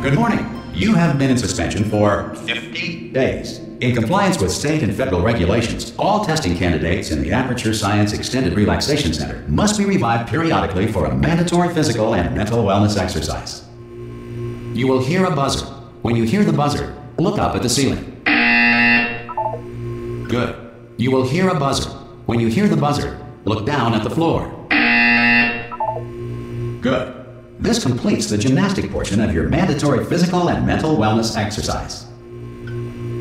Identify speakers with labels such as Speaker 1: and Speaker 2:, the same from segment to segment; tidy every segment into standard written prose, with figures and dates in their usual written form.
Speaker 1: Good morning. You have been in suspension for 50 days. In compliance with state and federal regulations, all testing candidates in the Aperture Science Extended Relaxation Center must be revived periodically for a mandatory physical and mental wellness exercise. You will hear a buzzer. When you hear the buzzer, look up at the ceiling. Good. You will hear a buzzer. When you hear the buzzer, look down at the floor. Good. This completes the gymnastic portion of your mandatory physical and mental wellness exercise.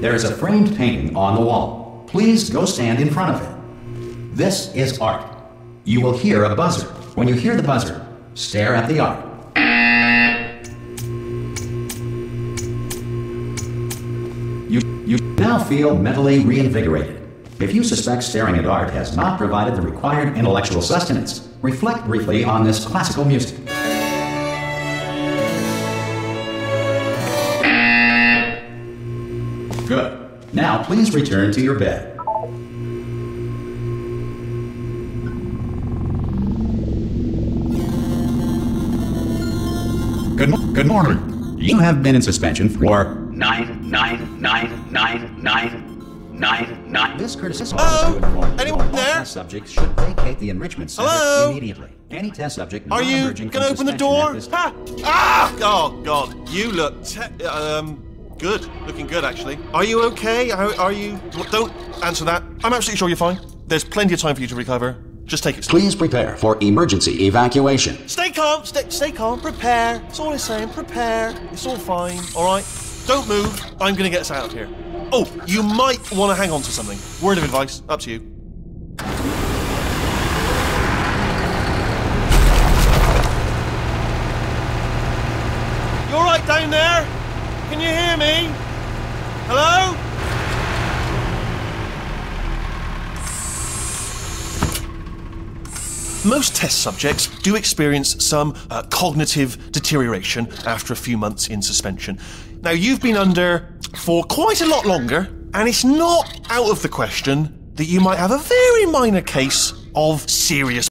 Speaker 1: There is a framed painting on the wall. Please go stand in front of it. This is art. You will hear a buzzer. When you hear the buzzer, stare at the art. You now feel mentally reinvigorated. If you suspect staring at art has not provided the required intellectual sustenance, reflect briefly on this classical music. Good. Now please return to your bed. Good morning. You have been in suspension for 9999999. This criticism is to inform
Speaker 2: anyone
Speaker 1: all
Speaker 2: there?
Speaker 1: test subjects should vacate the enrichment center
Speaker 2: Hello?
Speaker 1: immediately. Any test subject
Speaker 2: Are you
Speaker 1: non-emerging
Speaker 2: gonna
Speaker 1: from
Speaker 2: open the
Speaker 1: suspension
Speaker 2: door?
Speaker 1: at this
Speaker 2: Oh God, you look good. Looking good, actually. Are you okay? Are you? Don't answer that. I'm absolutely sure you're fine. There's plenty of time for you to recover. Just take it slow.
Speaker 1: Please prepare for emergency evacuation.
Speaker 2: Stay calm. Stay calm. Prepare. That's all I'm saying. Prepare. It's all fine. All right. Don't move. I'm gonna get us out of here. Oh, you might want to hang on to something. Word of advice. Up to you. You all right down there? Can you hear me? Hello? Most test subjects do experience some cognitive deterioration after a few months in suspension. Now, you've been under for quite a lot longer, and it's not out of the question that you might have a very minor case of serious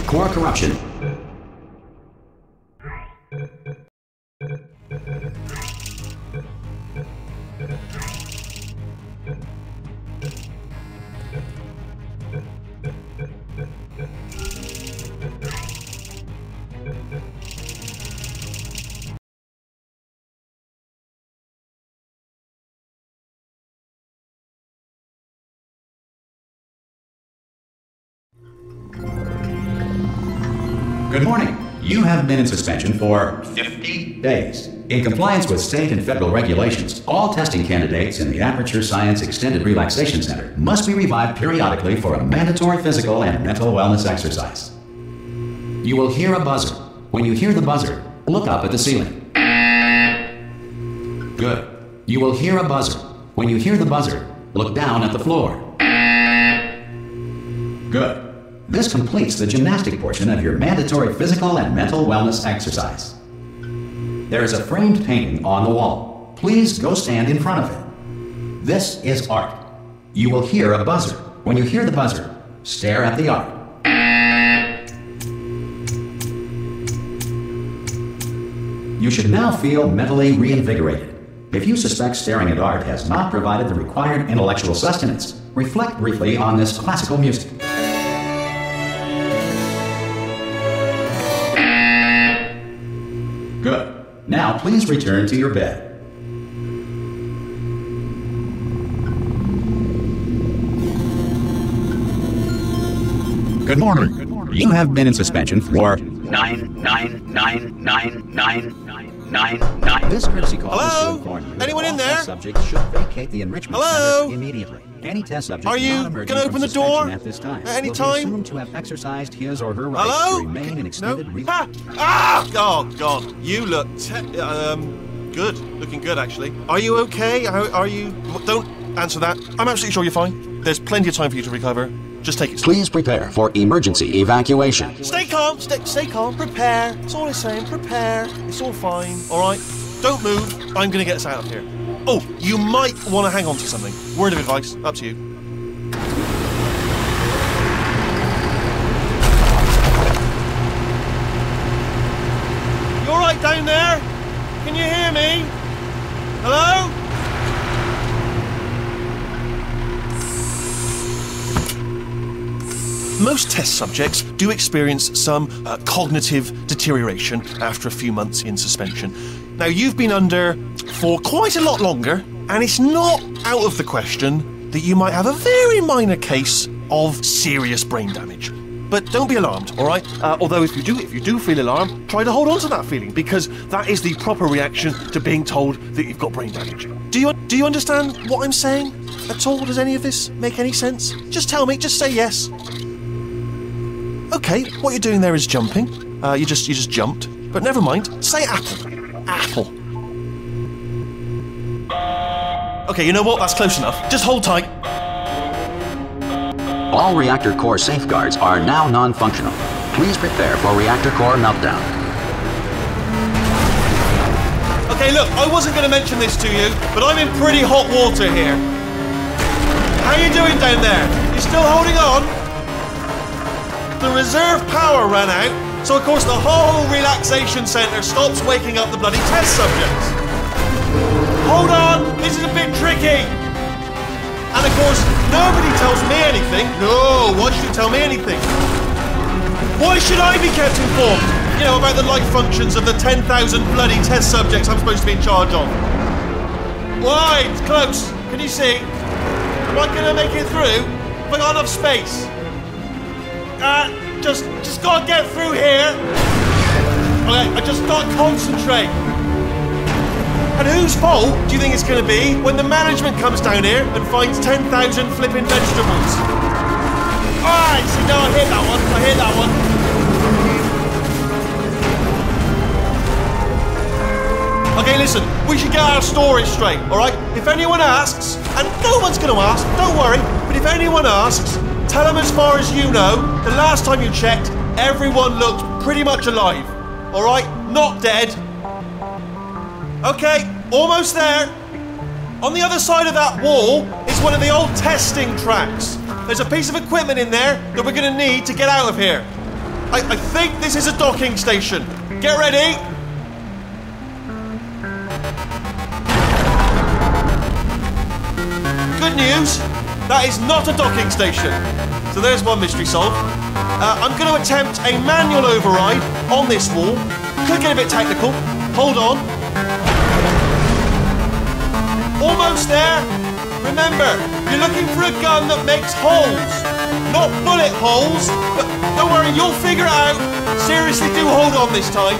Speaker 1: Core corruption. Good morning. You have been in suspension for 50 days. In compliance with state and federal regulations, all testing candidates in the Aperture Science Extended Relaxation Center must be revived periodically for a mandatory physical and mental wellness exercise. You will hear a buzzer. When you hear the buzzer, look up at the ceiling. Good. You will hear a buzzer. When you hear the buzzer, look down at the floor. Good. This completes the gymnastic portion of your mandatory physical and mental wellness exercise. There is a framed painting on the wall. Please go stand in front of it. This is art. You will hear a buzzer. When you hear the buzzer, stare at the art. You should now feel mentally reinvigorated. If you suspect staring at art has not provided the required intellectual sustenance, reflect briefly on this classical music. Good. Now please return to your bed. Good morning. You have been in suspension for 9999999. This courtesy call is to inform you
Speaker 2: Anyone
Speaker 1: that
Speaker 2: in
Speaker 1: all
Speaker 2: there?
Speaker 1: test subjects should vacate the enrichment
Speaker 2: Hello?
Speaker 1: center immediately. Any test subject
Speaker 2: Are you
Speaker 1: not emerging
Speaker 2: gonna
Speaker 1: from
Speaker 2: open the
Speaker 1: suspension
Speaker 2: door
Speaker 1: at this time
Speaker 2: at any
Speaker 1: will be
Speaker 2: time?
Speaker 1: assumed to have exercised his or her right
Speaker 2: Hello?
Speaker 1: to remain in extended
Speaker 2: No. Oh God, you look good. Looking good, actually. Are you okay? Are you? Don't answer that. I'm absolutely sure you're fine. There's plenty of time for you to recover. Just take it.
Speaker 1: Please prepare for emergency evacuation.
Speaker 2: Stay calm. Stay calm. Prepare. That's all I'm saying. Prepare. It's all fine. All right. Don't move. I'm gonna get us out of here. Oh, you might want to hang on to something. Word of advice. Up to you. You all right down there? Can you hear me? Hello? Most test subjects do experience some cognitive deterioration after a few months in suspension. Now, you've been under for quite a lot longer, and it's not out of the question that you might have a very minor case of serious brain damage. But don't be alarmed, all right? Although if you do feel alarmed, try to hold on to that feeling, because that is the proper reaction to being told that you've got brain damage. Do you understand what I'm saying at all? Does any of this make any sense? Just tell me. Just say yes. Okay, what you're doing there is jumping. You just jumped. But never mind. Say apple. Apple. Okay, you know what? That's close enough. Just hold tight.
Speaker 1: All reactor core safeguards are now non-functional. Please prepare for reactor core meltdown.
Speaker 2: Okay, look, I wasn't going to mention this to you, but I'm in pretty hot water here. How you doing down there? You still holding on? The reserve power ran out, so of course the whole relaxation centre stops waking up the bloody test subjects. Hold on, this is a bit tricky. And of course, nobody tells me anything. No, why should you tell me anything? Why should I be kept informed? You know, about the life functions of the 10,000 bloody test subjects I'm supposed to be in charge of. Why? It's close. Can you see? Am I gonna make it through? Have I got enough space? Just gotta get through here. Okay, I just gotta concentrate. And whose fault do you think it's gonna be when the management comes down here and finds 10,000 flipping vegetables? Alright, see, no, I hear that one. I hear that one. Okay, listen, we should get our story straight, alright? If anyone asks, and no one's gonna ask, don't worry, but if anyone asks, tell them as far as you know, the last time you checked, everyone looked pretty much alive. Alright? Not dead. Okay, almost there. On the other side of that wall is one of the old testing tracks. There's a piece of equipment in there that we're going to need to get out of here. I think this is a docking station. Get ready. Good news, that is not a docking station. So there's one mystery solved. I'm going to attempt a manual override on this wall. Could get a bit technical. Hold on. Almost there. Remember, you're looking for a gun that makes holes. Not bullet holes, but don't worry, you'll figure it out. Seriously, do hold on this time.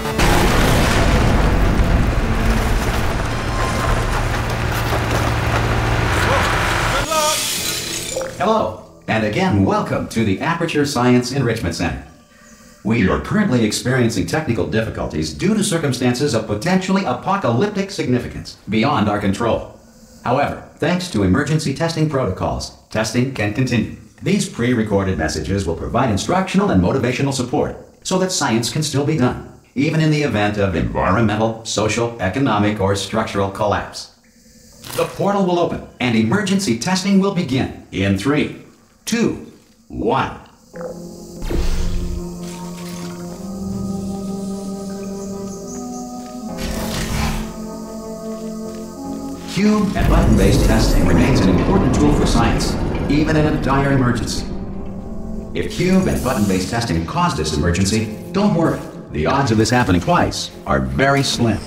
Speaker 2: Good luck.
Speaker 1: Hello, and again, welcome to the Aperture Science Enrichment Center. We are currently experiencing technical difficulties due to circumstances of potentially apocalyptic significance beyond our control. However, thanks to emergency testing protocols, testing can continue. These pre-recorded messages will provide instructional and motivational support so that science can still be done, even in the event of environmental, social, economic, or structural collapse. The portal will open and emergency testing will begin in 3, 2, 1. Cube and button-based testing remains an important tool for science, even in a dire emergency. If cube and button-based testing caused this emergency, don't worry. The odds of this happening twice are very slim.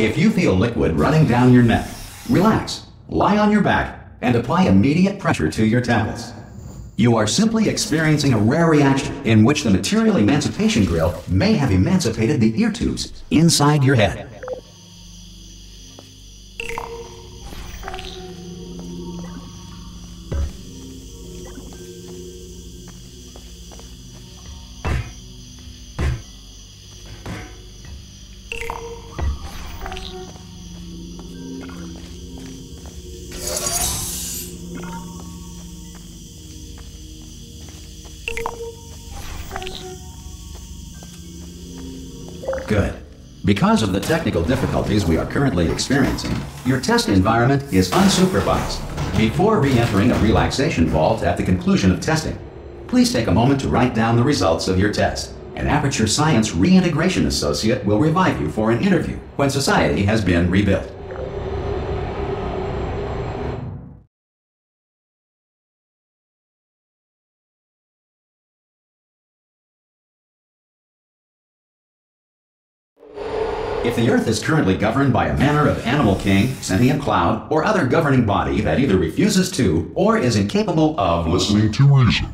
Speaker 1: If you feel liquid running down your neck, relax, lie on your back, and apply immediate pressure to your temples. You are simply experiencing a rare reaction in which the material emancipation grill may have emancipated the ear tubes inside your head. Good. Because of the technical difficulties we are currently experiencing, your test environment is unsupervised. Before re-entering a relaxation vault at the conclusion of testing, please take a moment to write down the results of your test. An Aperture Science Reintegration Associate will revive you for an interview when society has been rebuilt. If the Earth is currently governed by a manner of animal king, sentient cloud, or other governing body that either refuses to or is incapable of listening to reason.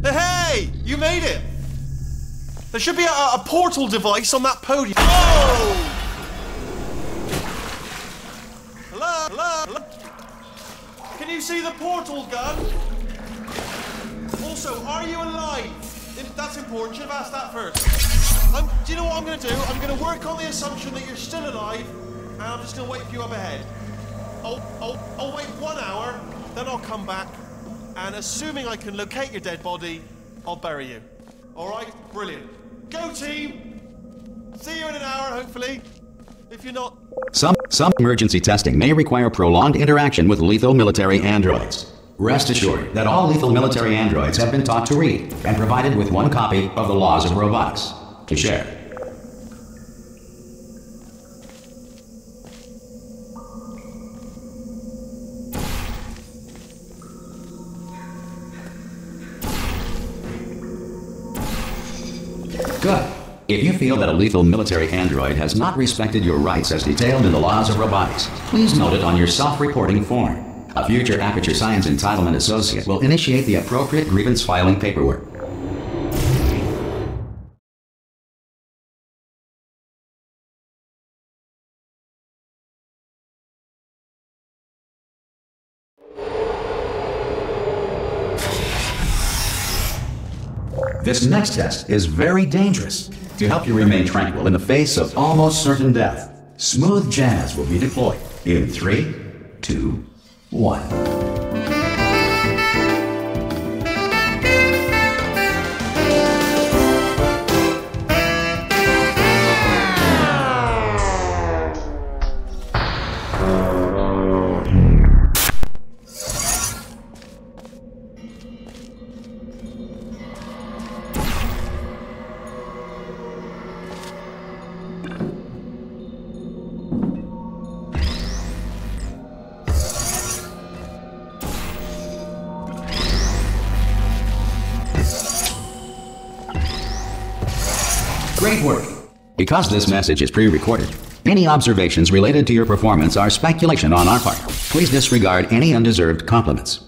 Speaker 2: Hey! You made it! There should be a portal device on that podium. Oh! Hello? Hello? Can you see the portal gun? Also, are you alive? That's important. Should have asked that first. Do you know what I'm going to do? I'm going to work on the assumption that you're still alive, and I'm just going to wait for you up ahead. I'll wait 1 hour, then I'll come back, and assuming I can locate your dead body, I'll bury you. All right? Brilliant. Go team! See you in an hour, hopefully. If you're not...
Speaker 1: Some emergency testing may require prolonged interaction with lethal military androids. Rest assured that all lethal military androids have been taught to read and provided with 1 copy of the Laws of Robotics to share. Good. If you feel that a lethal military android has not respected your rights as detailed in the Laws of Robotics, please note it on your self-reporting form. A future Aperture Science Entitlement Associate will initiate the appropriate grievance filing paperwork. This next test is very dangerous. To help you remain tranquil in the face of almost certain death, smooth jazz will be deployed in 3, 2, 1. Great work. Because this message is pre-recorded, any observations related to your performance are speculation on our part. Please disregard any undeserved compliments.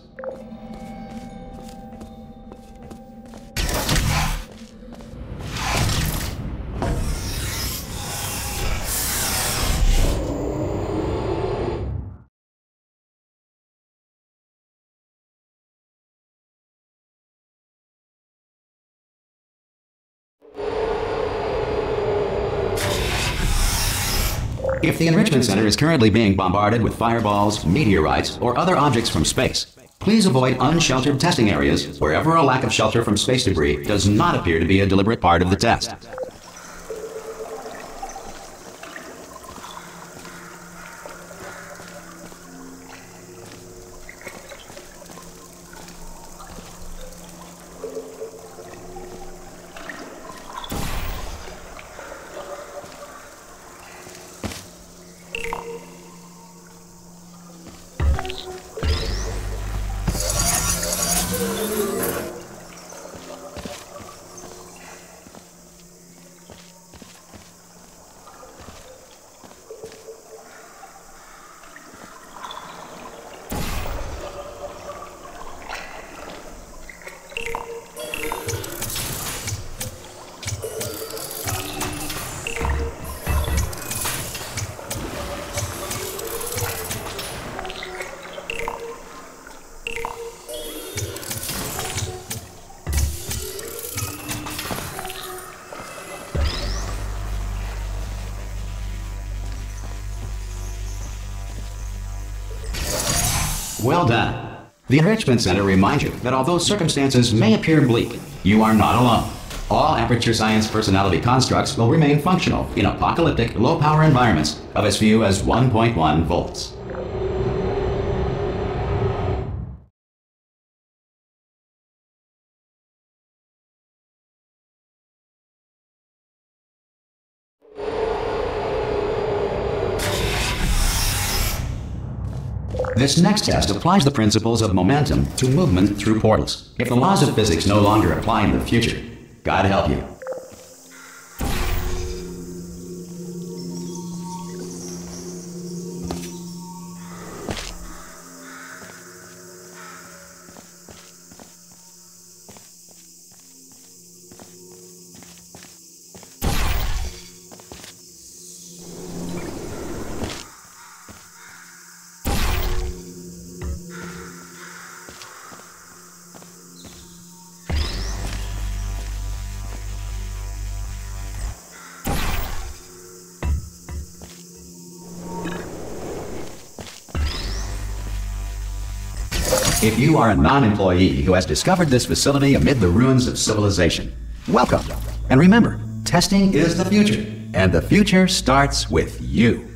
Speaker 1: If the Enrichment Center is currently being bombarded with fireballs, meteorites, or other objects from space, please avoid unsheltered testing areas wherever a lack of shelter from space debris does not appear to be a deliberate part of the test. Well done. The Enrichment Center reminds you that although circumstances may appear bleak, you are not alone. All Aperture Science personality constructs will remain functional in apocalyptic, low-power environments of as few as 1.1 volts. This next test applies the principles of momentum to movement through portals. If the laws of physics no longer apply in the future, God help you. If you are a non-employee who has discovered this facility amid the ruins of civilization, welcome. And remember, testing is the future, and the future starts with you.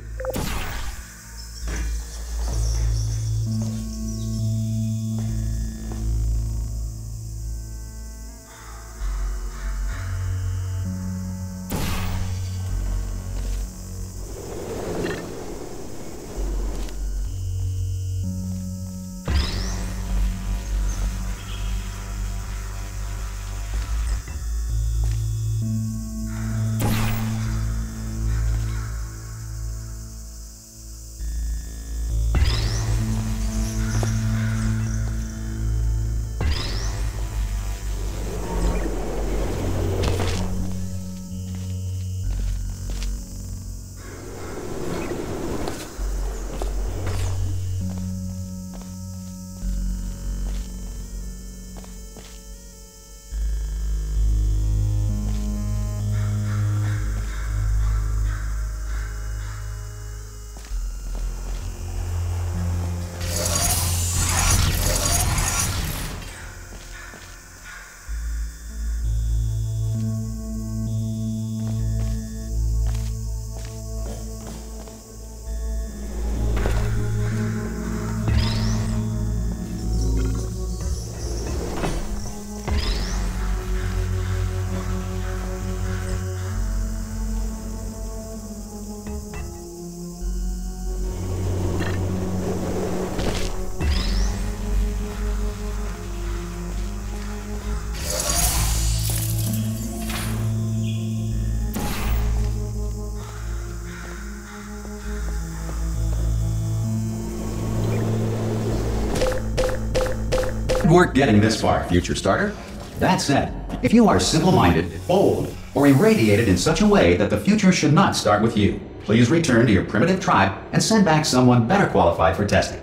Speaker 1: Work getting this far, future starter. That said, if you are simple-minded, old, or irradiated in such a way that the future should not start with you, please return to your primitive tribe and send back someone better qualified for testing.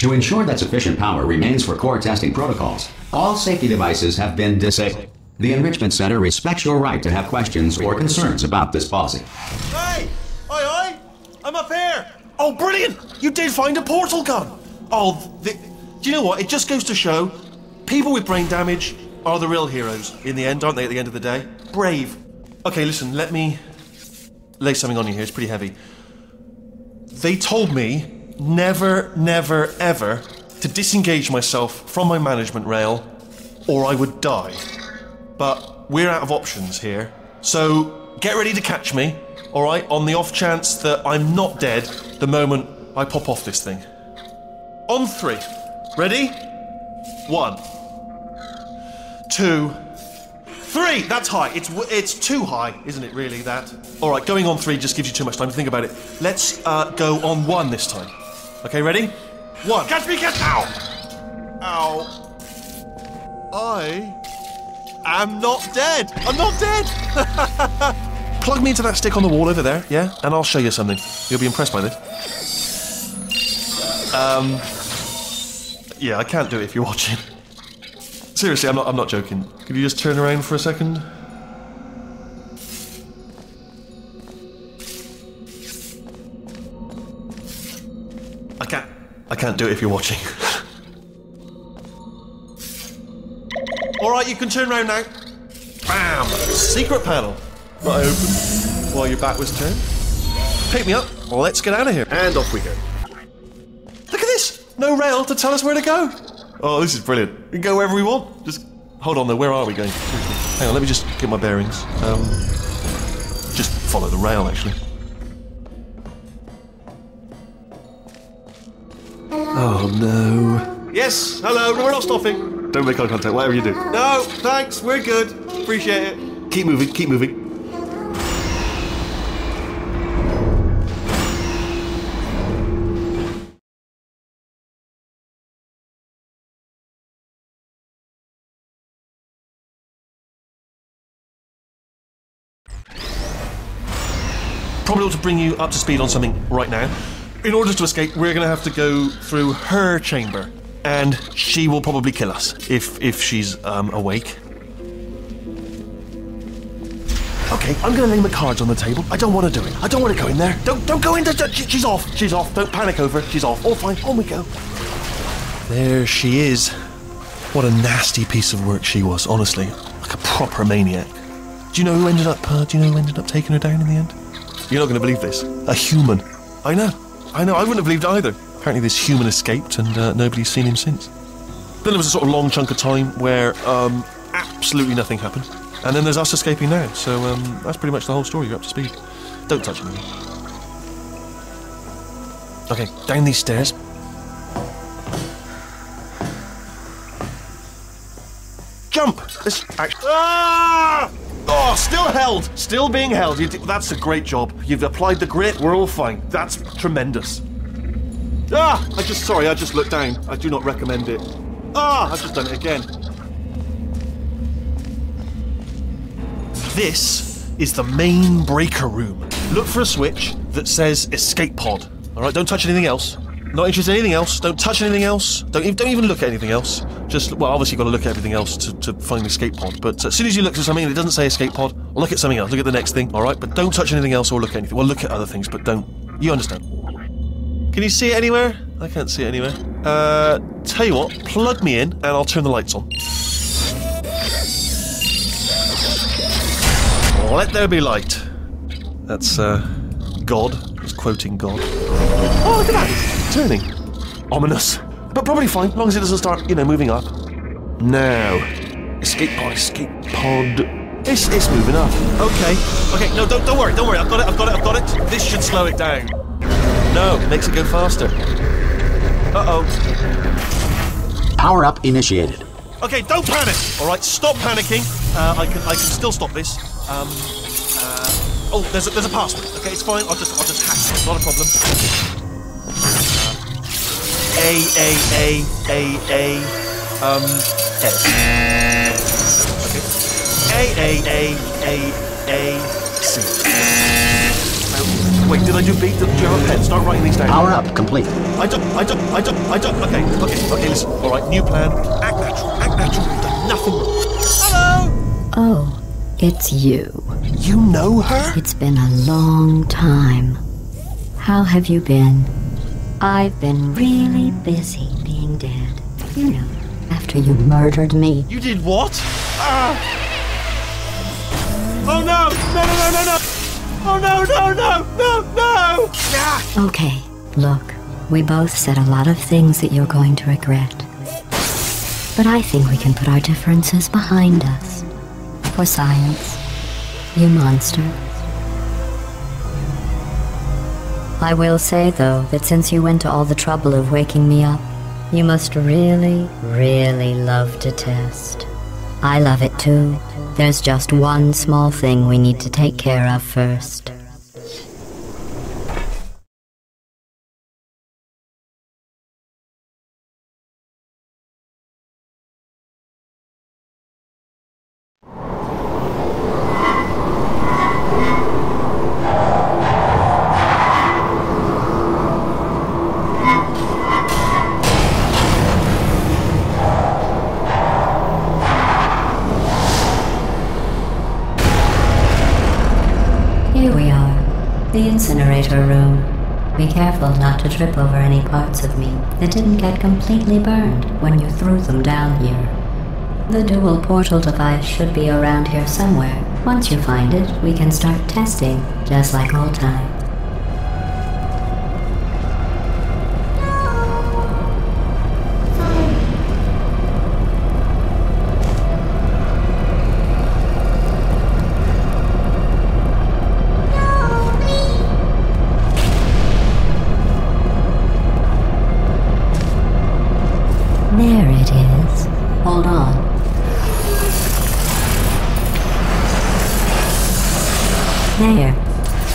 Speaker 1: To ensure that sufficient power remains for core testing protocols, all safety devices have been disabled. The Enrichment Center respects your right to have questions or concerns about this policy.
Speaker 2: Hey! Oi! I'm up here! Oh, brilliant! You did find a portal gun! Oh, do you know what? It just goes to show, people with brain damage are the real heroes in the end, aren't they, at the end of the day? Brave. Okay, listen, let me lay something on you here. It's pretty heavy. They told me never, never, ever to disengage myself from my management rail, or I would die. But we're out of options here, so get ready to catch me, alright, on the off chance that I'm not dead the moment I pop off this thing. On 3. Ready? 1, 2, 3! That's high. It's too high, isn't it, really, that? Alright, going on 3 just gives you too much time to think about it. Let's go on 1 this time. Okay, ready? 1. Catch me, catch! Ow! Ow. I am not dead! I'm not dead! Plug me into that stick on the wall over there, yeah? And I'll show you something. You'll be impressed by this. Yeah, I can't do it if you're watching. Seriously, I'm not joking. Could you just turn around for a second? I can't do it if you're watching. Alright, you can turn around now. Bam! Secret panel. That I opened while your back was turned. Pick me up. Let's get out of here. And off we go. Look at this! No rail to tell us where to go. Oh, this is brilliant. We can go wherever we want. Just hold on though, where are we going? Hang on, let me just get my bearings. Just follow the rail actually. Oh no. Yes, hello, we're not stopping. Don't make eye contact, whatever you do. No, thanks, we're good. Appreciate it. Keep moving, keep moving. Probably ought to bring you up to speed on something right now. In order to escape, we're going to have to go through her chamber, and she will probably kill us if she's awake. Okay, I'm going to lay my cards on the table. I don't want to do it. I don't want to go in there. Don't go in there. She's off. She's off. Don't panic over her. She's off. All fine. On we go. There she is. What a nasty piece of work she was. Honestly, like a proper maniac. Do you know who ended up? Taking her down in the end? You're not going to believe this. A human. I know. I wouldn't have believed it either. Apparently this human escaped and nobody's seen him since. Then there was a sort of long chunk of time where absolutely nothing happened. And then there's us escaping now. So that's pretty much the whole story. You're up to speed. Don't touch anything. Okay, down these stairs. Jump! This actually... Ah! Oh, still held! Still being held. That's a great job. You've applied the grit, we're all fine. That's tremendous. Ah! I just looked down. I do not recommend it. Ah! I've just done it again. This is the main breaker room. Look for a switch that says escape pod. Alright, don't touch anything else. Not interested in anything else. Don't touch anything else. Don't even look at anything else. Just, well, obviously you've got to look at everything else to find the escape pod. But as soon as you look at something and it doesn't say escape pod, look at something else. Look at the next thing, alright? But don't touch anything else or look at anything. Well, look at other things, but don't. You understand. Can you see it anywhere? I can't see it anywhere. Tell you what, plug me in and I'll turn the lights on. Let there be light. That's, God. He's quoting God. Oh, look at that! Turning. Ominous. But probably fine, as long as it doesn't start, moving up. Now. Escape pod. It's moving up. Okay, no, don't worry, I've got it. This should slow it down. No, it makes it go faster. Uh-oh.
Speaker 1: Power up initiated.
Speaker 2: Okay, don't panic! Alright, stop panicking. I can still stop this. Oh, there's a password. Okay, it's fine. I'll just hack it. Not a problem. S. Okay. C. Wait, did I do B? Do you have a pen? Start writing these down.
Speaker 1: Power up complete.
Speaker 2: I don't. Okay, listen. Alright, new plan. Act natural. You've done nothing wrong. Hello!
Speaker 3: Oh, it's you.
Speaker 2: You know her?
Speaker 3: It's been a long time. How have you been? I've been really busy being dead. After you murdered me.
Speaker 2: You did what? Oh no! No! Oh no! Ah!
Speaker 3: Okay, look. We both said a lot of things that you're going to regret. But I think we can put our differences behind us. For science. You monster. I will say, though, that since you went to all the trouble of waking me up, you must really, really love to test. I love it too. There's just one small thing we need to take care of first. The incinerator room. Be careful not to trip over any parts of me that didn't get completely burned when you threw them down here. The dual portal device should be around here somewhere. Once you find it, we can start testing, just like old times. There it is. Hold on. There.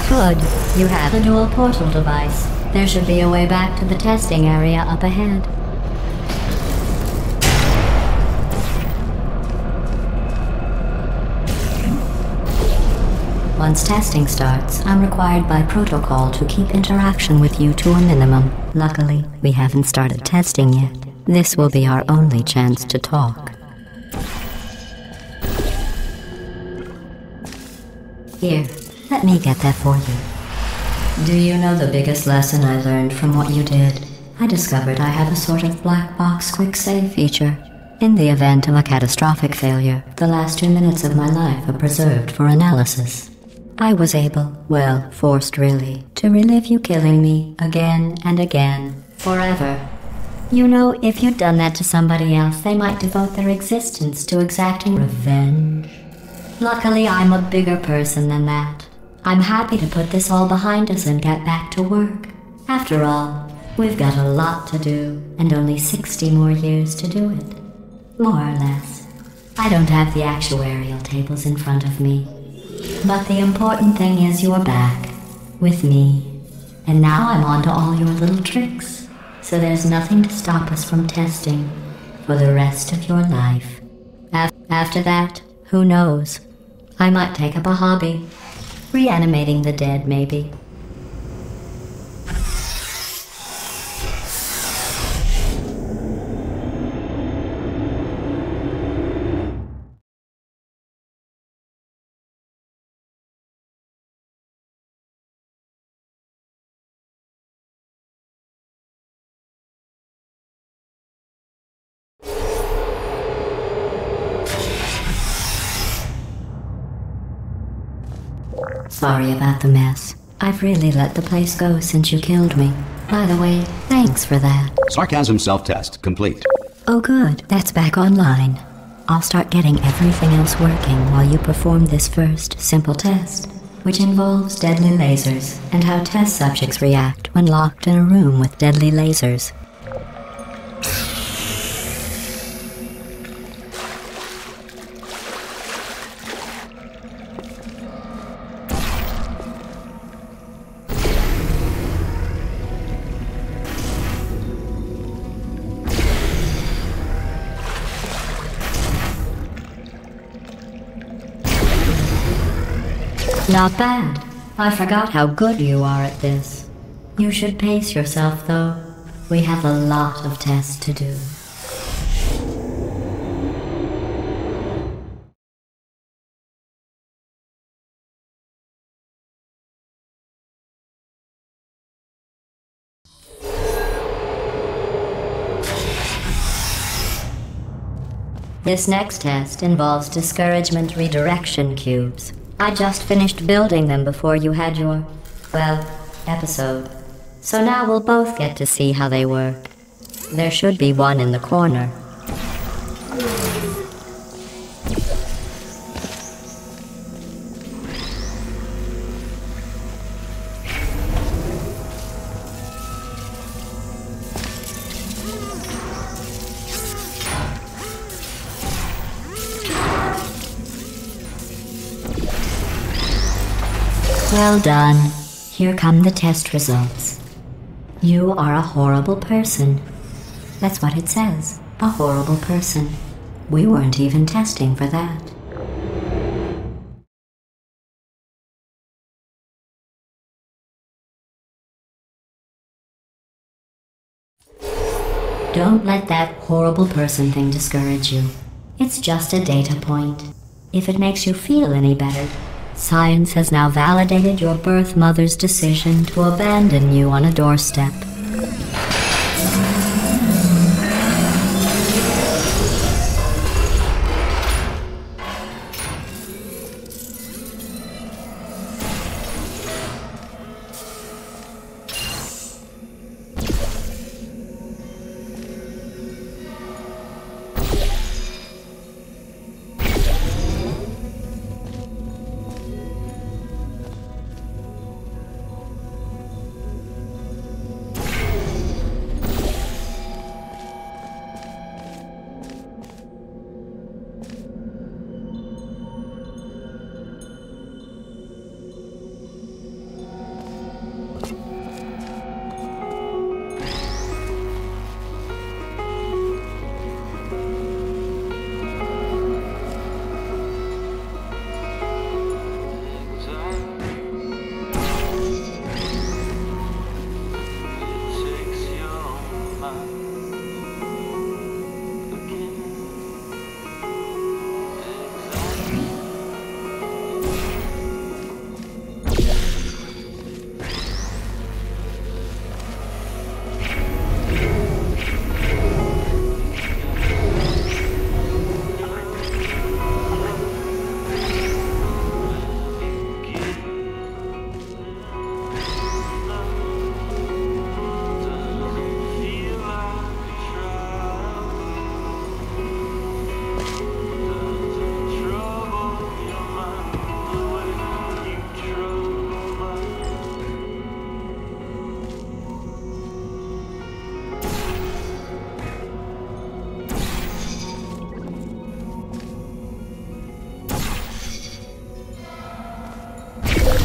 Speaker 3: Good. You have the dual portal device. There should be a way back to the testing area up ahead. Once testing starts, I'm required by protocol to keep interaction with you to a minimum. Luckily, we haven't started testing yet. This will be our only chance to talk. Here, let me get that for you. Do you know the biggest lesson I learned from what you did? I discovered I have a sort of black box quick save feature. In the event of a catastrophic failure, the last 2 minutes of my life are preserved for analysis. I was able, well, forced really, to relive you killing me again and again, forever. You know, if you'd done that to somebody else, they might devote their existence to exacting revenge. Luckily, I'm a bigger person than that. I'm happy to put this all behind us and get back to work. After all, we've got a lot to do, and only 60 more years to do it. More or less. I don't have the actuarial tables in front of me. But the important thing is you're back, with me. And now I'm on to all your little tricks. So there's nothing to stop us from testing for the rest of your life. After that, who knows? I might take up a hobby. Reanimating the dead, maybe. Sorry about the mess. I've really let the place go since you killed me. By the way, thanks for that.
Speaker 1: Sarcasm self-test complete.
Speaker 3: Oh good, that's back online. I'll start getting everything else working while you perform this first, simple test, which involves deadly lasers and how test subjects react when locked in a room with deadly lasers. Not bad. I forgot how good you are at this. You should pace yourself, though. We have a lot of tests to do. This next test involves discouragement redirection cubes. I just finished building them before you had your, well, episode. So now we'll both get to see how they work. There should be one in the corner. Well done. Here come the test results. You are a horrible person. That's what it says. A horrible person. We weren't even testing for that. Don't let that horrible person thing discourage you. It's just a data point. If it makes you feel any better, Science has now validated your birth mother's decision to abandon you on a doorstep.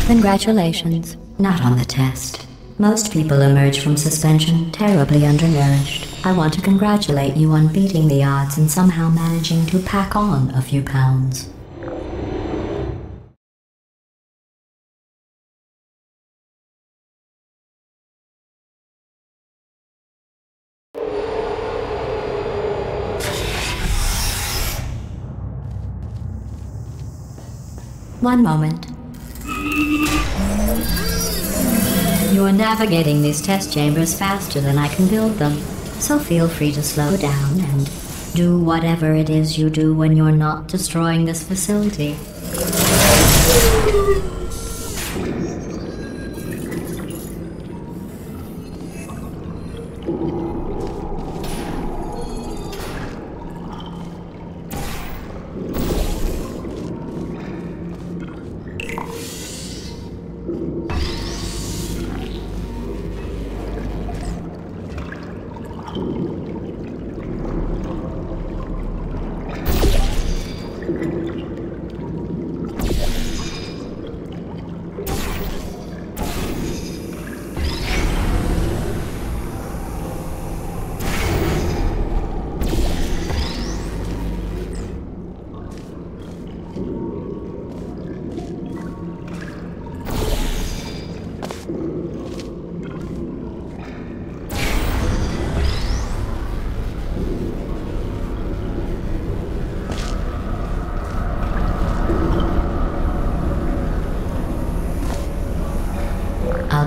Speaker 3: Congratulations. Not on the test. Most people emerge from suspension terribly undernourished. I want to congratulate you on beating the odds and somehow managing to pack on a few pounds. One moment. You are navigating these test chambers faster than I can build them, so feel free to slow down and do whatever it is you do when you're not destroying this facility.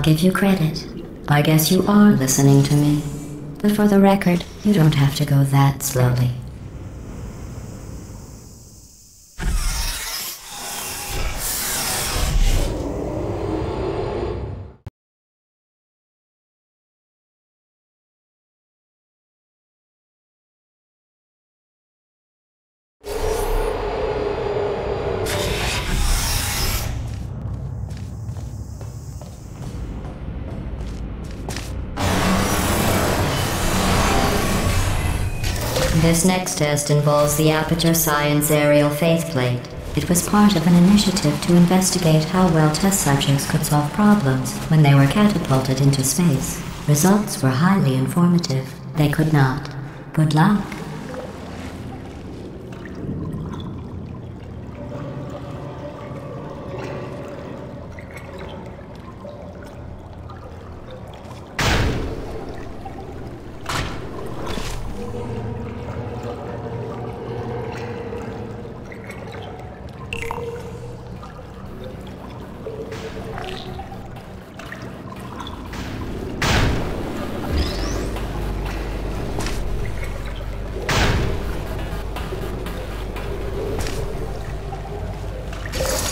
Speaker 3: I'll give you credit. I guess you are listening to me. But for the record, you don't have to go that slowly. This next test involves the Aperture Science Aerial Faith Plate. It was part of an initiative to investigate how well test subjects could solve problems when they were catapulted into space. Results were highly informative. They could not. Good luck.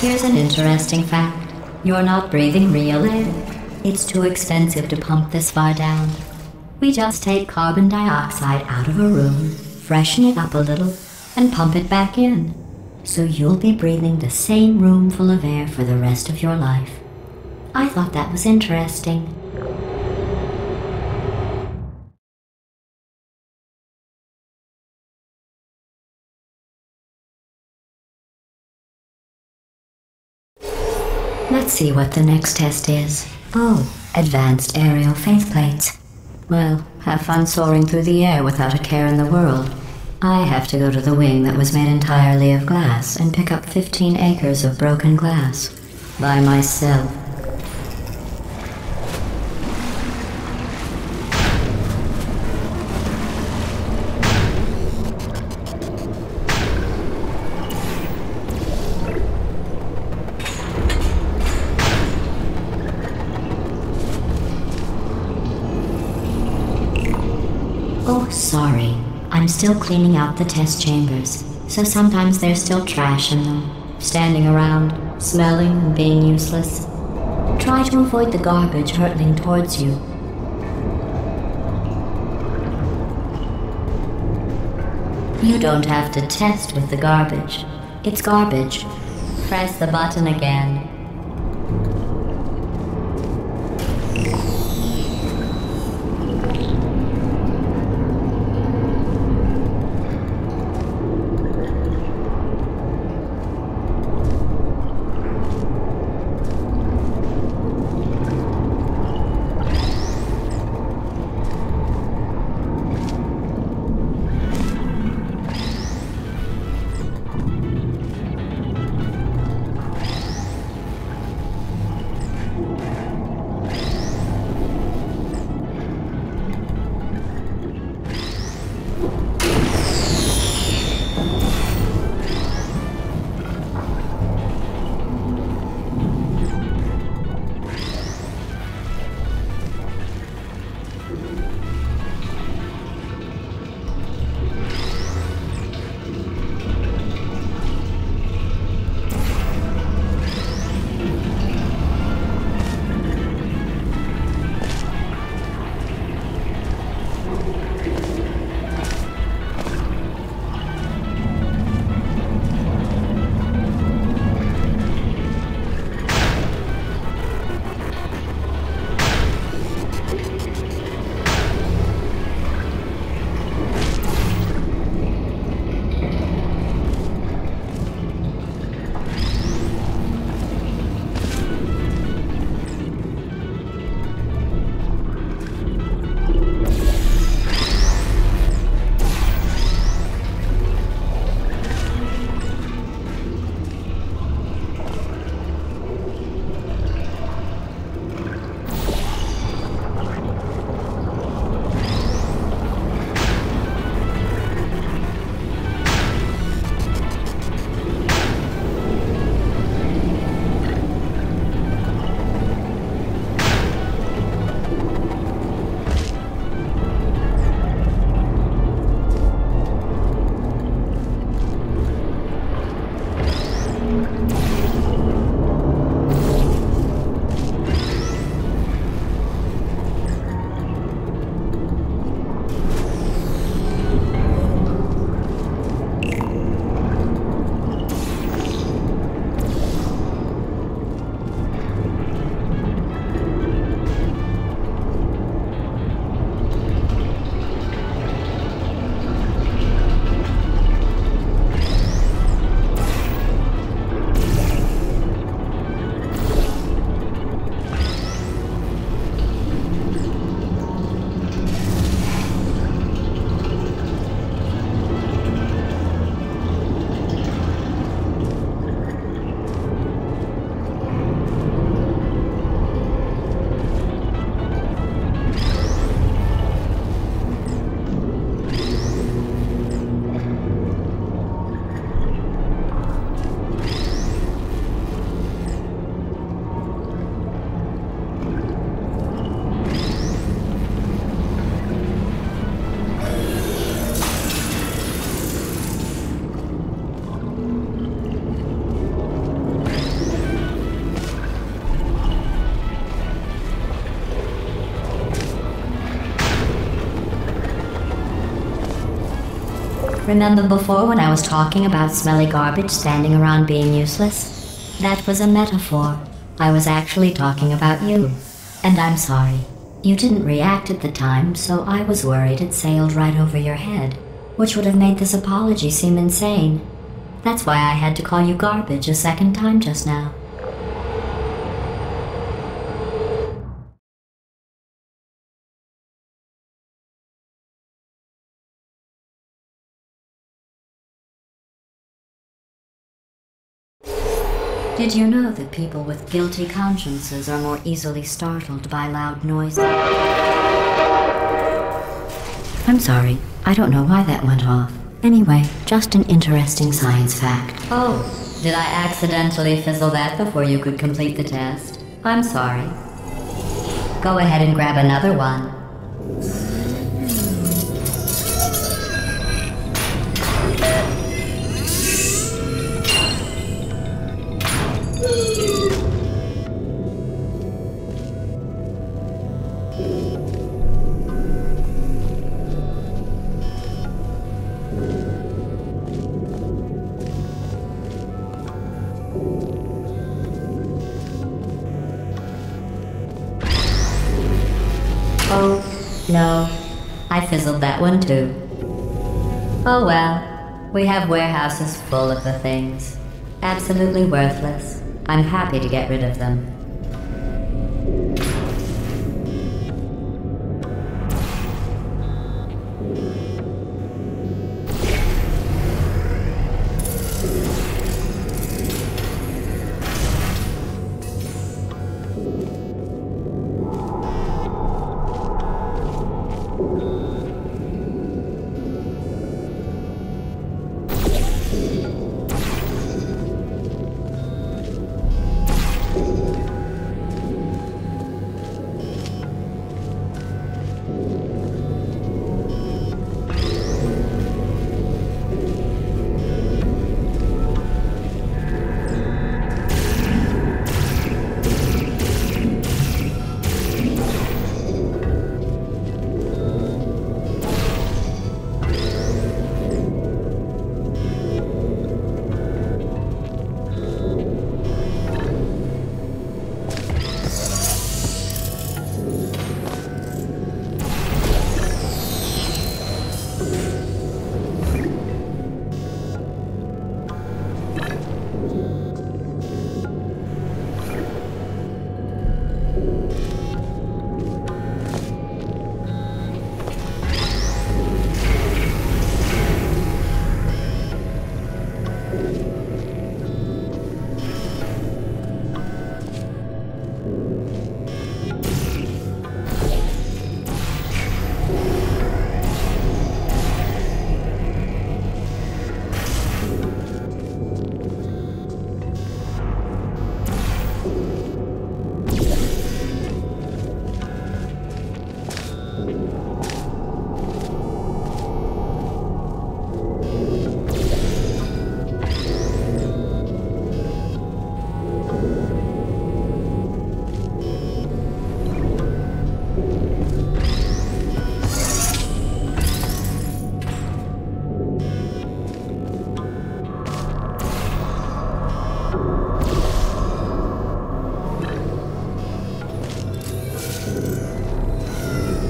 Speaker 3: Here's an interesting fact. You're not breathing real air. It's too expensive to pump this far down. We just take carbon dioxide out of a room, freshen it up a little, and pump it back in. So you'll be breathing the same room full of air for the rest of your life. I thought that was interesting. Let's see what the next test is. Oh, advanced aerial faceplates. Well, have fun soaring through the air without a care in the world. I have to go to the wing that was made entirely of glass and pick up 15 acres of broken glass. By myself. Oh, sorry. I'm still cleaning out the test chambers, so sometimes there's still trash in them, standing around, smelling and being useless. Try to avoid the garbage hurtling towards you. You don't have to test with the garbage. It's garbage. Press the button again. Remember before when I was talking about smelly garbage standing around being useless? That was a metaphor. I was actually talking about you. And I'm sorry. You didn't react at the time, so I was worried it sailed right over your head, which would have made this apology seem insane. That's why I had to call you garbage a second time just now. Did you know that people with guilty consciences are more easily startled by loud noises? I'm sorry, I don't know why that went off. Anyway, just an interesting science fact. Oh, did I accidentally fizzle that before you could complete the test? I'm sorry. Go ahead and grab another one. Oh, no. I fizzled that one too. Oh well. We have warehouses full of the things. Absolutely worthless. I'm happy to get rid of them.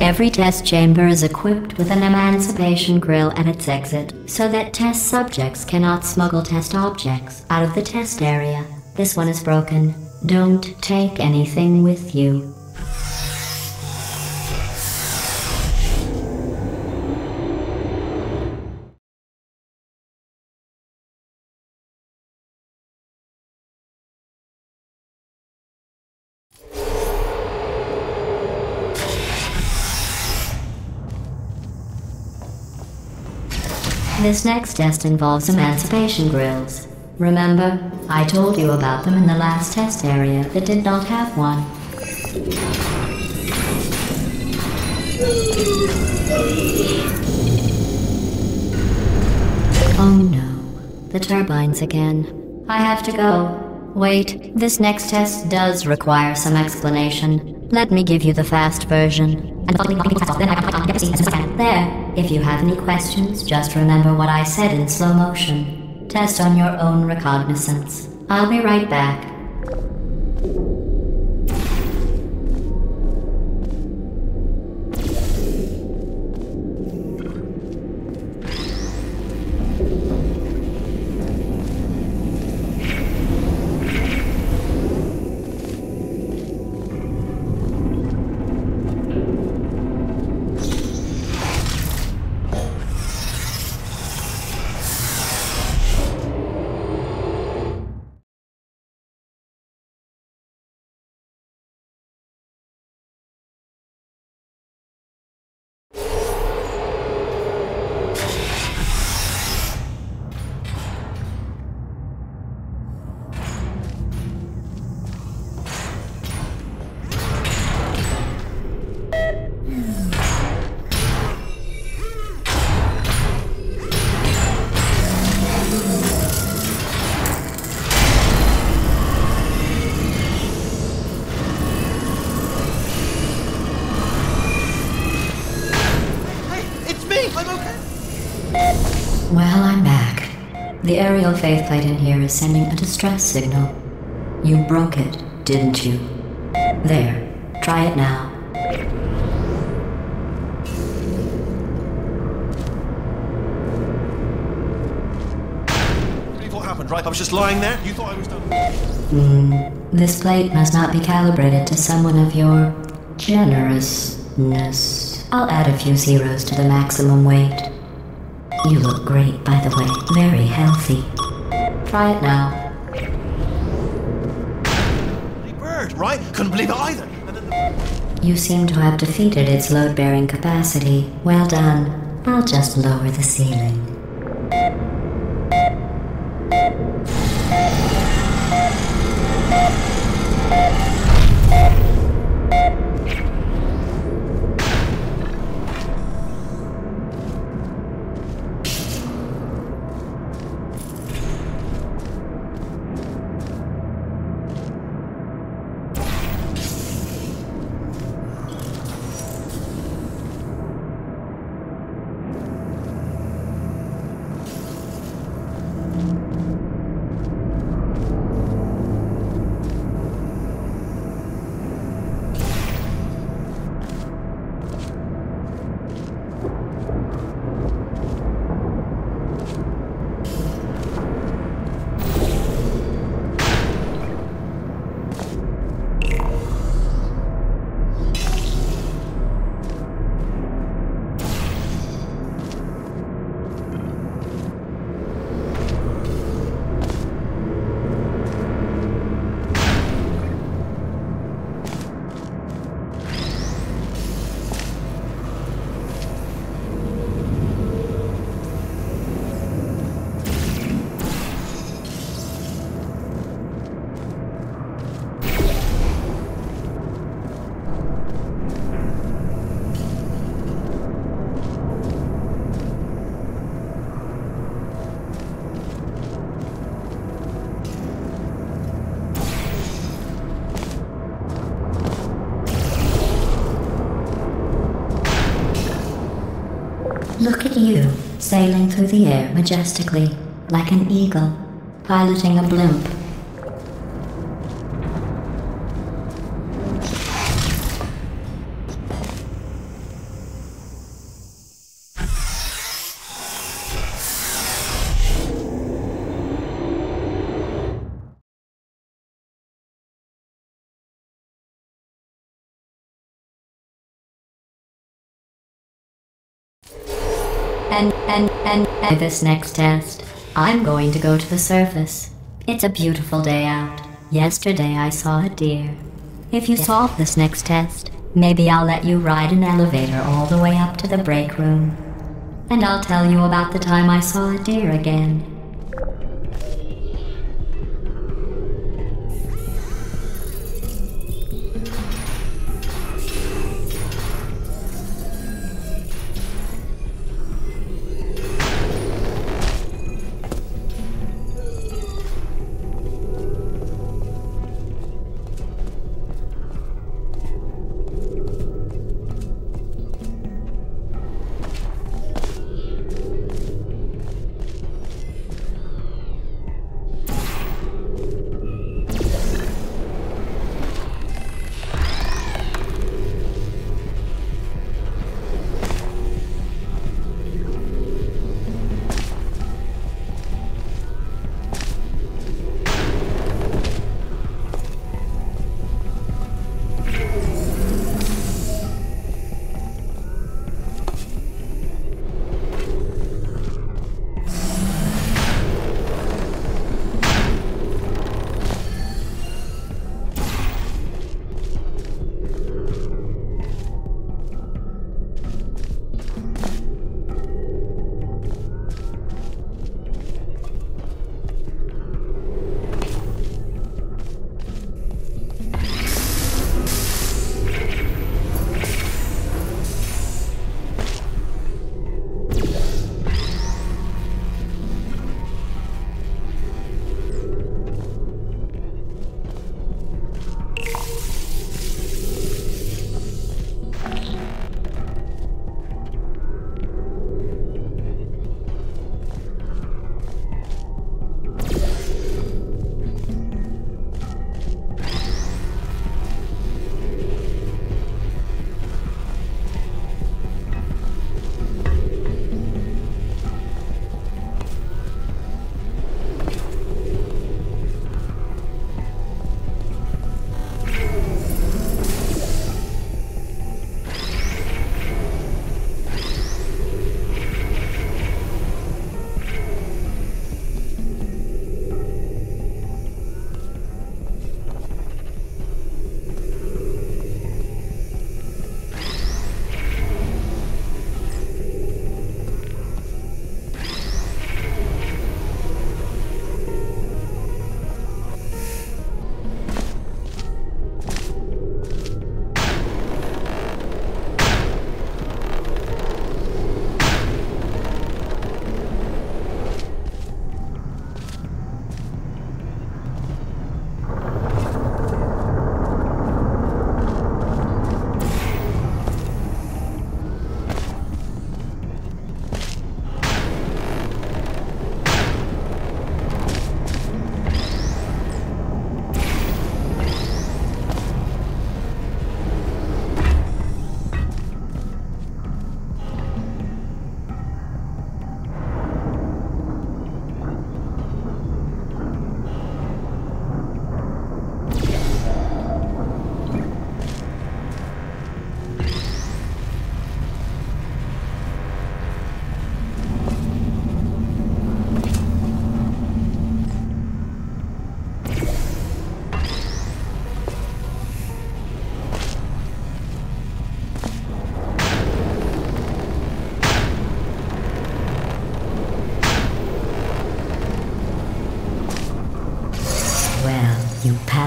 Speaker 3: Every test chamber is equipped with an emancipation grill at its exit, so that test subjects cannot smuggle test objects out of the test area. This one is broken. Don't take anything with you. This next test involves emancipation grills. Remember, I told you about them in the last test area that did not have one. Oh no, the turbines again. I have to go. Wait, this next test does require some explanation. Let me give you the fast version. and the following people then I can get to see as soon as I can. There. If you have any questions, just remember what I said in slow motion. Test on your own recognizance. I'll be right back. Well, I'm back. The aerial faceplate in here is sending a distress signal. You broke it, didn't you? There. Try it now.
Speaker 2: What happened, right? I was just lying there? You thought I was done?
Speaker 3: This plate must not be calibrated to someone of your generousness. I'll add a few zeros to the maximum weight. You look great, by the way. Very healthy. Try it now.
Speaker 2: Bloody bird, right? Couldn't believe it either.
Speaker 3: You seem to have defeated its load-bearing capacity. Well done. I'll just lower the ceiling. Look at you, sailing through the air majestically, like an eagle, piloting a blimp. And this next test, I'm going to go to the surface. It's a beautiful day out. Yesterday I saw a deer. If you solve this next test, maybe I'll let you ride an elevator all the way up to the break room. And I'll tell you about the time I saw a deer again.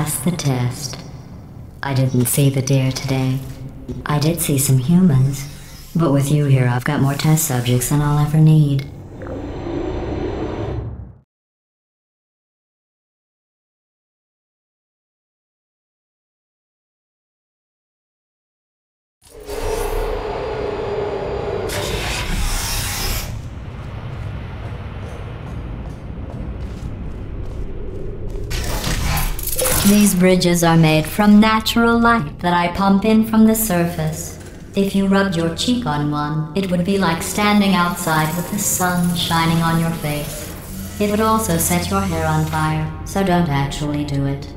Speaker 3: pass the test. I didn't see the deer today. I did see some humans, but with you here I've got more test subjects than I'll ever need. These bridges are made from natural light that I pump in from the surface. If you rubbed your cheek on one, it would be like standing outside with the sun shining on your face. It would also set your hair on fire, so don't actually do it.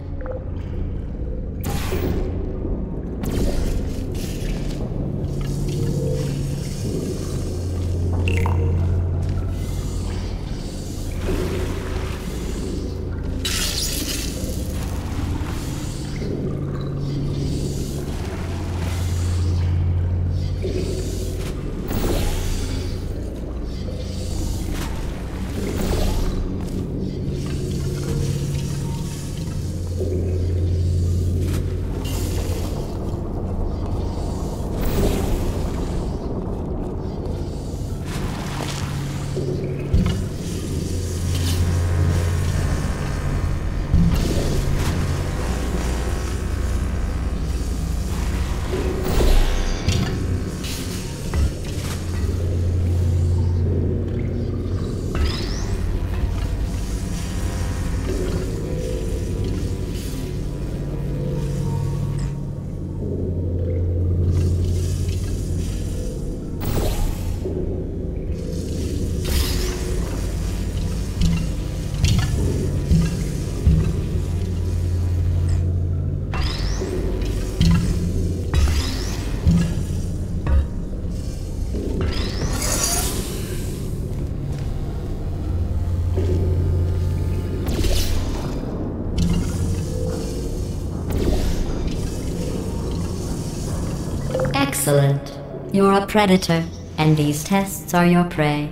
Speaker 3: Excellent. You're a predator, and these tests are your prey.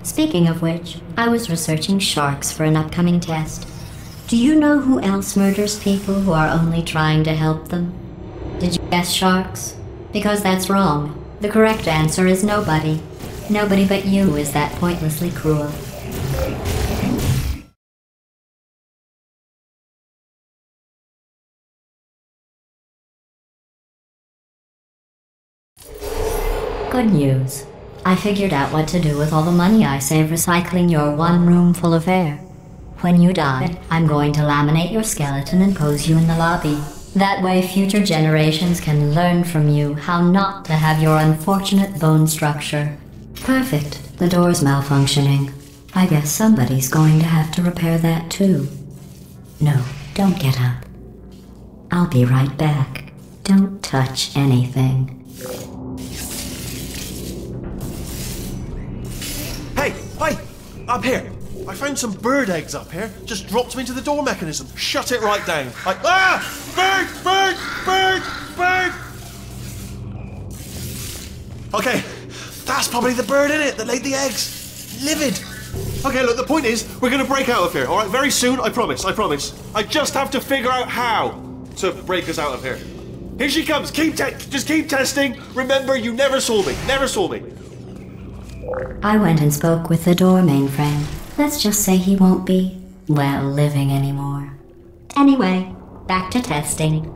Speaker 3: Speaking of which, I was researching sharks for an upcoming test. Do you know who else murders people who are only trying to help them? Did you guess sharks? Because that's wrong. The correct answer is nobody. Nobody but you is that pointlessly cruel. Good news. I figured out what to do with all the money I save recycling your one room full of air. When you die, I'm going to laminate your skeleton and pose you in the lobby. That way future generations can learn from you how not to have your unfortunate bone structure. Perfect. The door's malfunctioning. I guess somebody's going to have to repair that too. No, don't get up. I'll be right back. Don't touch anything.
Speaker 2: Hey! Up here! I found some bird eggs up here. Just dropped them into the door mechanism. Shut it right down. Bird! Okay, that's probably the bird in it that laid the eggs. Livid. Okay, look, the point is, we're gonna break out of here, alright? Very soon, I promise. I just have to figure out how to break us out of here. Here she comes. Just keep testing. Remember, you never saw me.
Speaker 3: I went and spoke with the door mainframe. Let's just say he won't be, well, living anymore. Anyway, back to testing.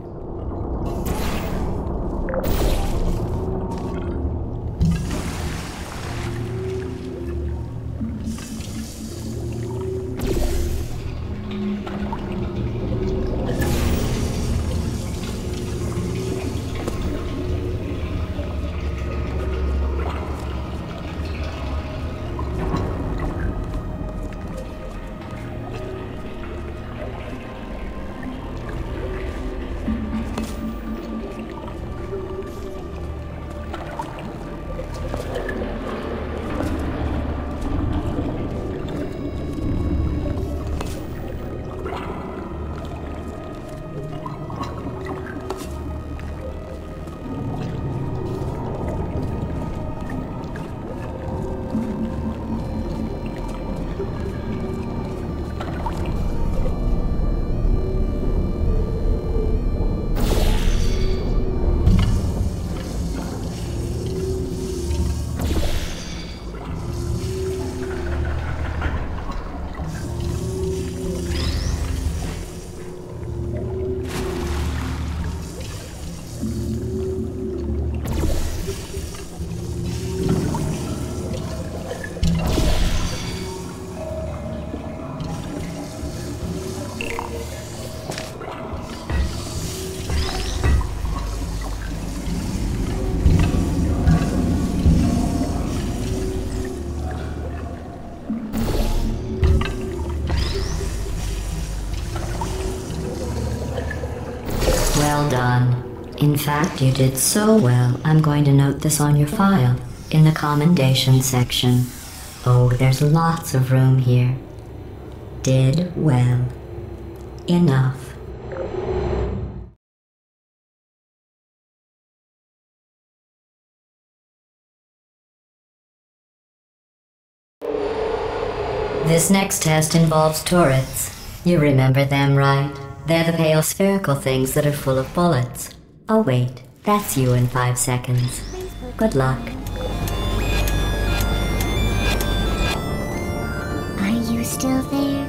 Speaker 3: done. In fact, you did so well, I'm going to note this on your file, in the commendation section. Oh, there's lots of room here. Did well. Enough. This next test involves turrets. You remember them, right? They're the pale spherical things that are full of bullets. Oh wait, that's you in 5 seconds. Good luck.
Speaker 4: Are you still there?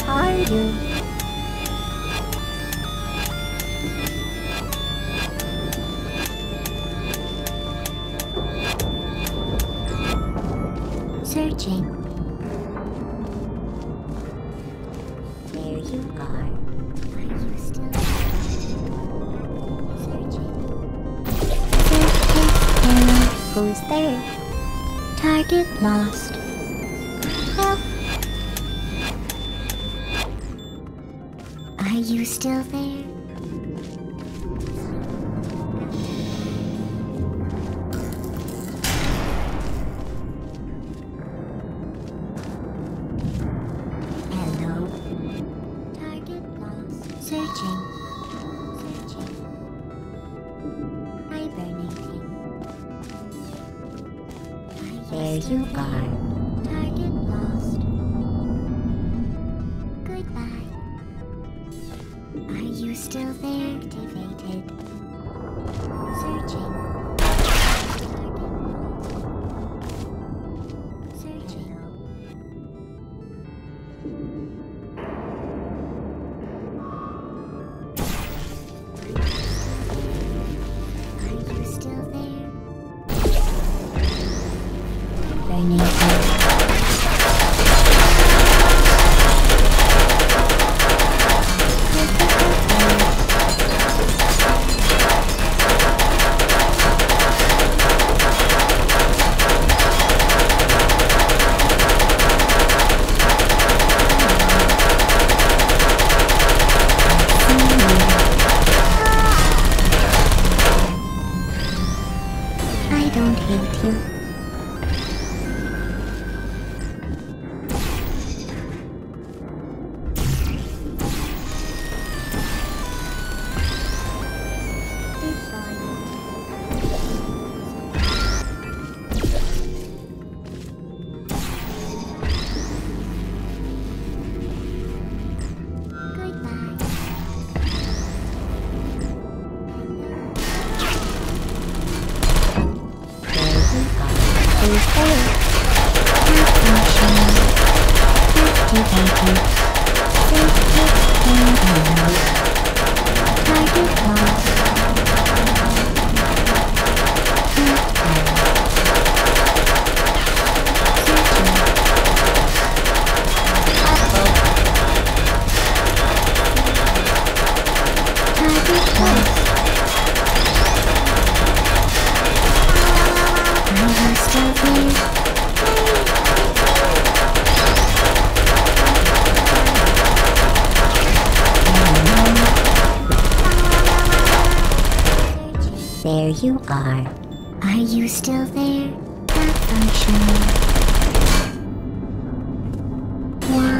Speaker 4: Are you? Searching. There you are. Are you still searching? Who's there? Target lost. Help. Are you still there? Searching. Hibernating. There you are. Target lost. Goodbye. Are you still there? Activated. Searching. Searching. I don't hate you. There you are. Are you still there? Malfunctioning. Why?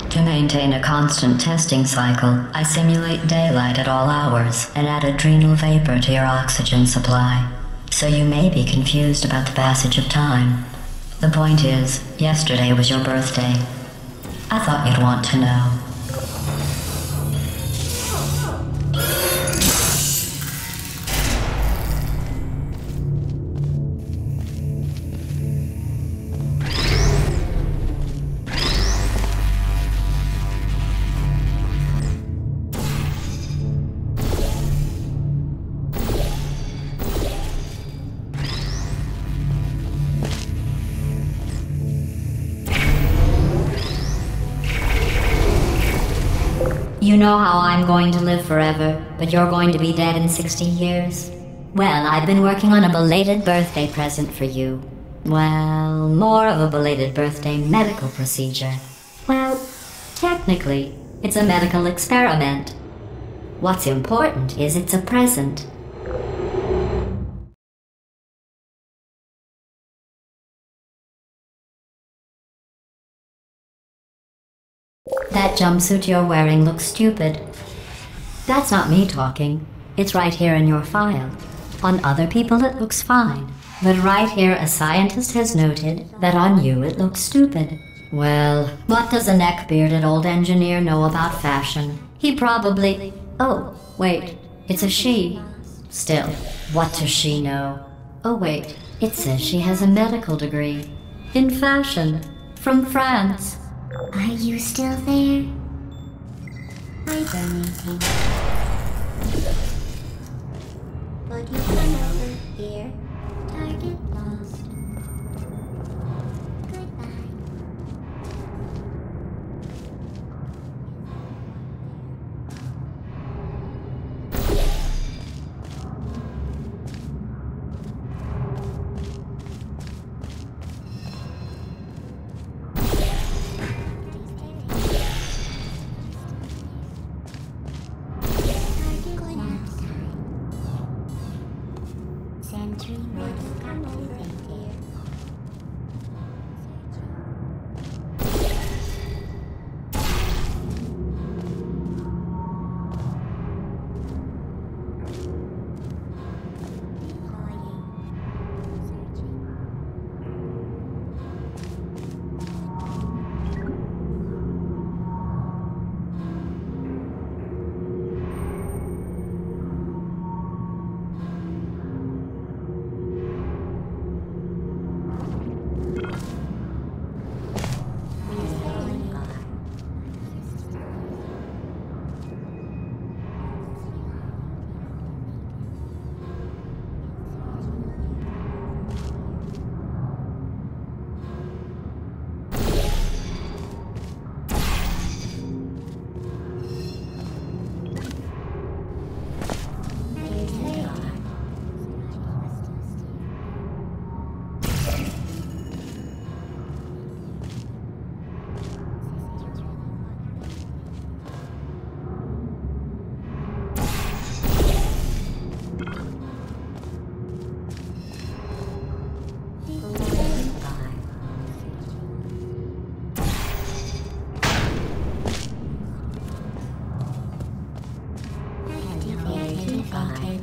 Speaker 3: To maintain a constant testing cycle, I simulate daylight at all hours and add adrenal vapor to your oxygen supply. So you may be confused about the passage of time. The point is, yesterday was your birthday. I thought you'd want to know. You know how I'm going to live forever, but you're going to be dead in 60 years? Well, I've been working on a belated birthday present for you. Well, more of a belated birthday medical procedure. Well, technically, it's a medical experiment. What's important is it's a present. That jumpsuit you're wearing looks stupid. That's not me talking. It's right here in your file. On other people it looks fine. But right here a scientist has noted that on you it looks stupid. Well, what does a neck-bearded old engineer know about fashion? He probably... Oh, wait. It's a she. Still, what does she know? Oh wait, it says she has a medical degree. In fashion. From France.
Speaker 4: Are you still there? Hibernating. But you come over here. Target lost. Goodbye. Sentry mode come over here.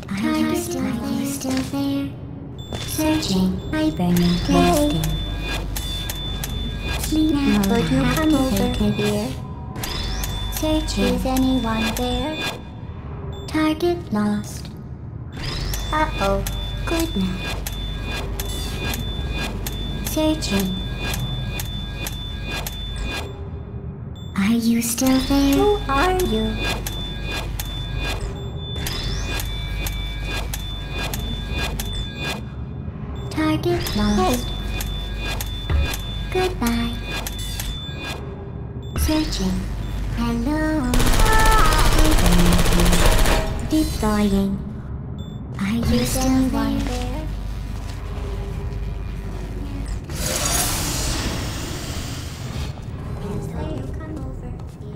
Speaker 4: Are you still there? Searching. Hibernating. Sleep mode. Would you come over here? Search. Is anyone there? Target lost. Uh-oh. Good night. Searching. Are you still there? Who are you? Target lost. Goodbye. Searching. Hello. Deploying. Are you still there? Come over here.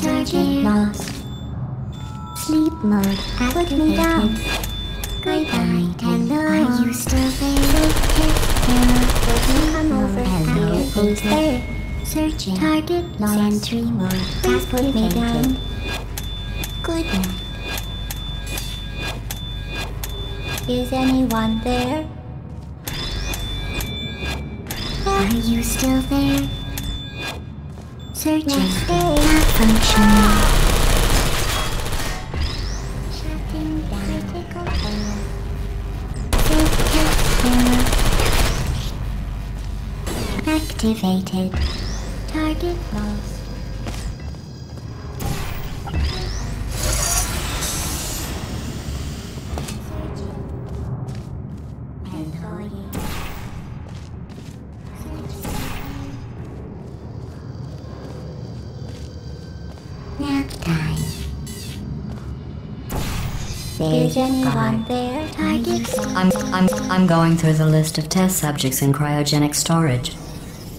Speaker 4: Target lost. Sleep mode. Put me down. Goodbye. Hello. Are you still there? Come over. Hello. Who's there? Searching. Target lost. Sentry mode. Please put me down. Good night. Is anyone there? Are you still there? Searching. Not functioning. Shutting down. Critical error. Safe test error. activated. Target lost. Nap time. Is anyone there?
Speaker 3: I'm going through the list of test subjects in cryogenic storage.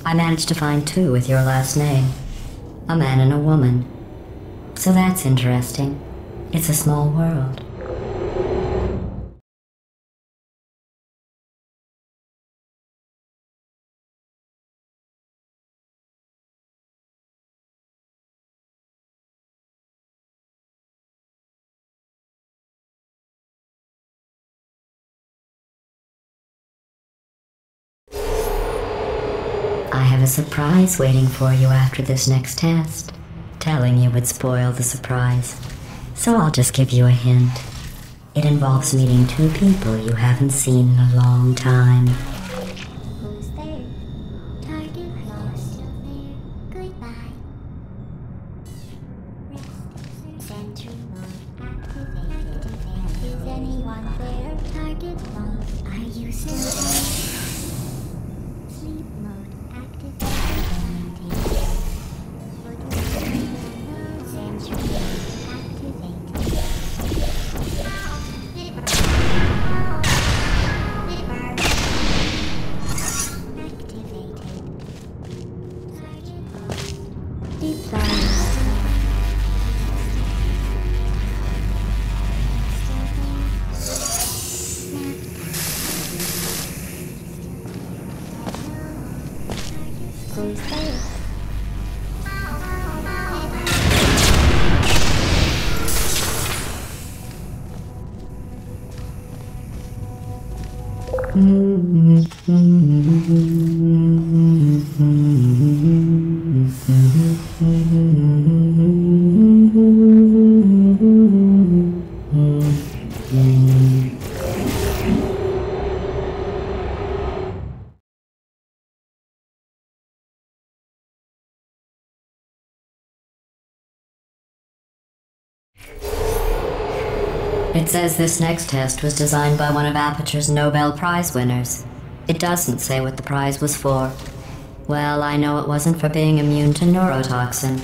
Speaker 3: I managed to find 2 with your last name. A man and a woman. So that's interesting. It's a small world. I have a surprise waiting for you after this next test. Telling you would spoil the surprise. So I'll just give you a hint. It involves meeting 2 people you haven't seen in a long time.
Speaker 4: Who's there? Target lost. Goodbye. Sentry mode activated. Is anyone there? Target lost. Are you still there? Sleep mode activated. Sentry mode activated.
Speaker 3: It says this next test was designed by one of Aperture's Nobel Prize winners. It doesn't say what the prize was for. Well, I know it wasn't for being immune to neurotoxin.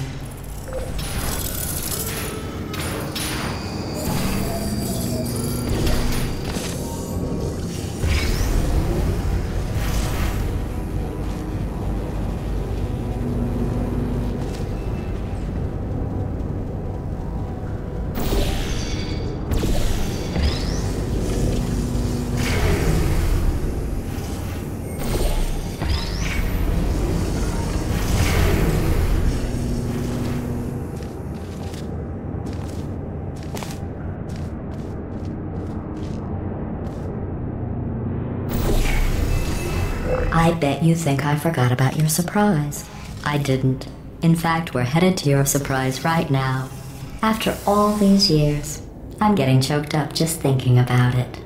Speaker 3: I bet you think I forgot about your surprise. I didn't. In fact, we're headed to your surprise right now. After all these years, I'm getting choked up just thinking about it.